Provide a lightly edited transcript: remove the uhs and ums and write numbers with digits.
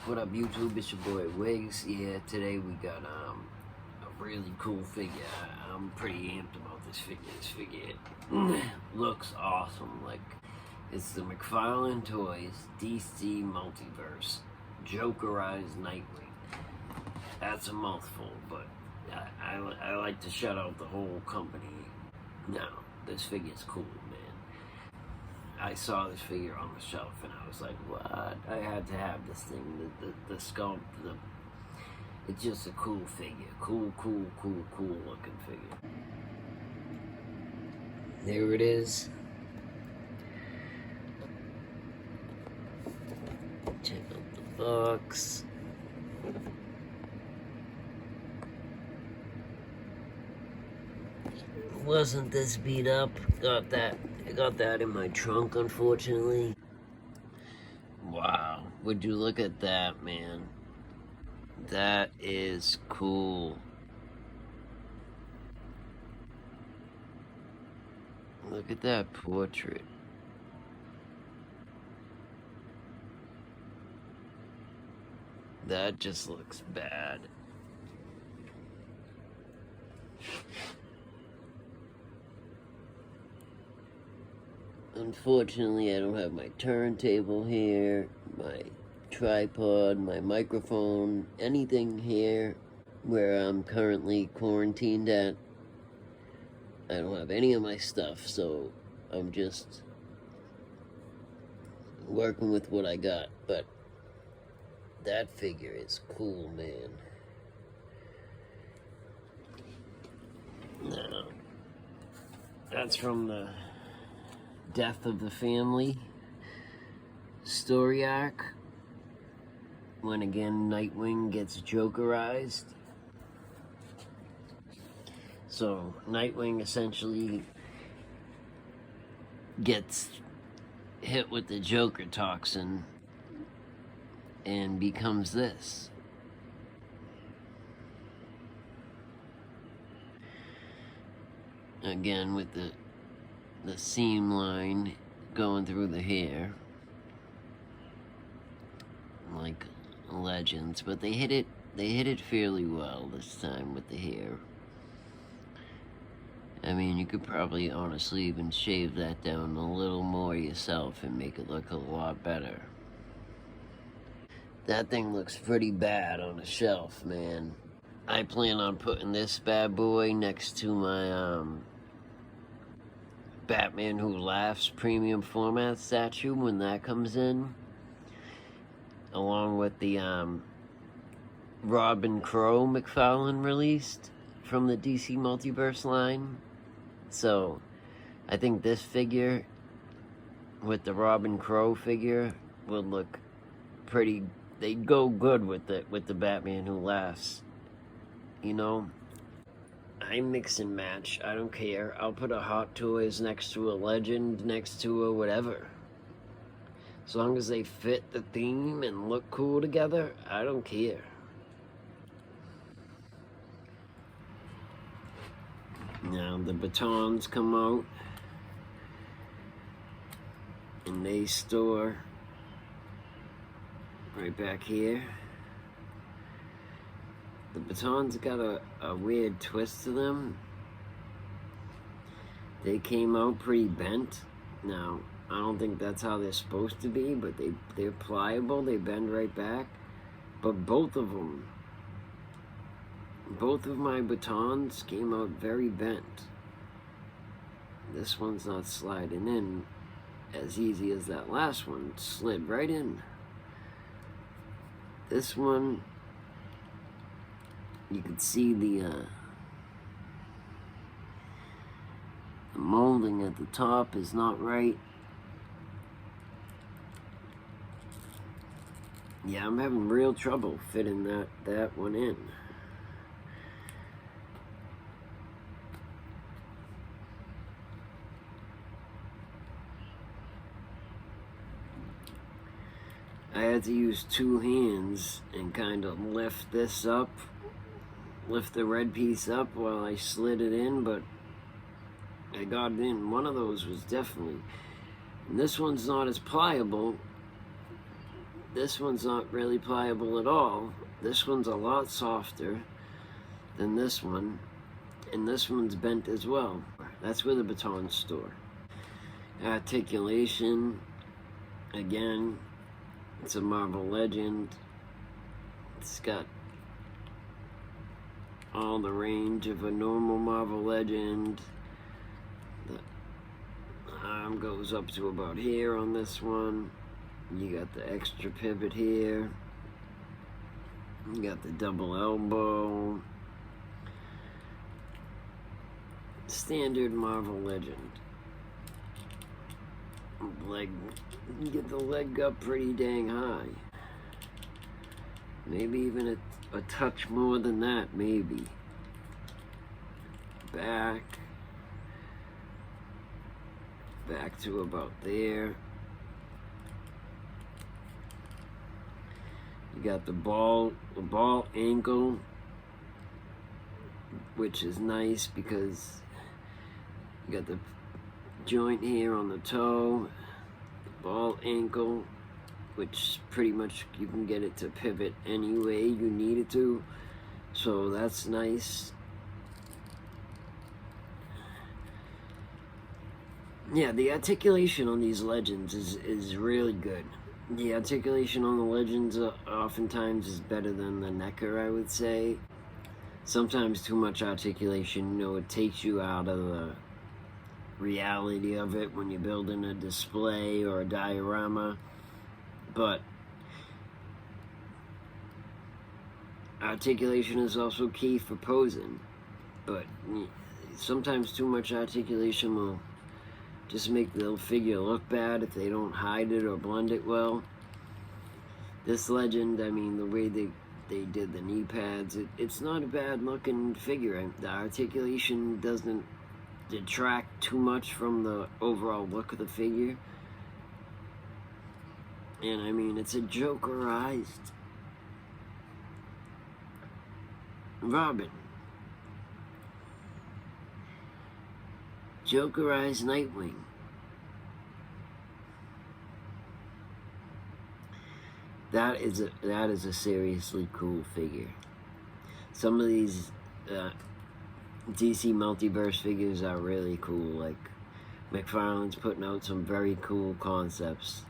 What up, YouTube? It's your boy Wigs. Yeah, today we got a really cool figure. I'm pretty amped about this figure. This figure looks awesome. Like, it's the McFarlane Toys DC Multiverse Jokerized Nightwing. That's a mouthful, but I like to shout out the whole company. Now, this figure's cool, man. I saw this figure on the shelf and I was like, what? I had to have this thing. The sculpt, it's just a cool figure. Cool looking figure. There it is. Check out the box. Wasn't this beat up? I got that in my trunk, unfortunately. Wow, would you look at that, man? That is cool. Look at that portrait. That just looks bad. Unfortunately, I don't have my turntable here, my tripod, my microphone, anything here where I'm currently quarantined at. I don't have any of my stuff, so I'm just working with what I got. But that figure is cool, man. Now, that's from the Death of the Family story arc, when again Nightwing gets Jokerized. So Nightwing essentially gets hit with the Joker toxin and becomes this. Again with the seam line going through the hair, like Legends, but they hit it fairly well this time with the hair. I mean, you could probably honestly even shave that down a little more yourself and make it look a lot better. That thing looks pretty bad on a shelf, man. I plan on putting this bad boy next to my Batman Who Laughs premium format statue when that comes in, along with the Robin Crow McFarlane released from the DC Multiverse line. So I think this figure with the Robin Crow figure would look pretty, they'd go good with the Batman Who Laughs, you know. I mix and match. I don't care. I'll put a Hot Toys next to a Legend, next to a whatever. As long as they fit the theme and look cool together, I don't care. Now the Batons come out and they store right back here. The Batons got a weird twist to them. They came out pretty bent. Now, I don't think that's how they're supposed to be, but they're pliable, they bend right back. But both of them, both of my Batons came out very bent. This one's not sliding in as easy as that last one. It slid right in. This one, you can see the molding at the top is not right. Yeah, I'm having real trouble fitting that one in. I had to use two hands and kind of lift this up, lift the red piece up while I slid it in, but I got it in. One of those was definitely, and this one's not as pliable, this one's not really pliable at all. This one's a lot softer than this one, and this one's bent as well. That's where the Batons store. Articulation, again, it's a Marvel Legend. It's got all the range of a normal Marvel Legend. The arm goes up to about here on this one. You got the extra pivot here. You got the double elbow. Standard Marvel Legend. Leg, you get the leg up pretty dang high. Maybe even a touch more than that, maybe. Back to about there. You got the ball ankle, which is nice because you got the joint here on the toe, the ball ankle, which pretty much you can get it to pivot any way you need it to, so that's nice. Yeah, the articulation on these Legends is really good. The articulation on the Legends oftentimes is better than the Necker, I would say. Sometimes too much articulation, it takes you out of the reality of it when you're building a display or a diorama. But articulation is also key for posing. But sometimes too much articulation will just make the figure look bad if they don't hide it or blend it well. This Legend, I mean, the way they did the knee pads, it's not a bad looking figure. The articulation doesn't detract too much from the overall look of the figure. And I mean, it's a Jokerized Robin. Jokerized Nightwing. That is a seriously cool figure. Some of these DC Multiverse figures are really cool. Like McFarlane's putting out some very cool concepts.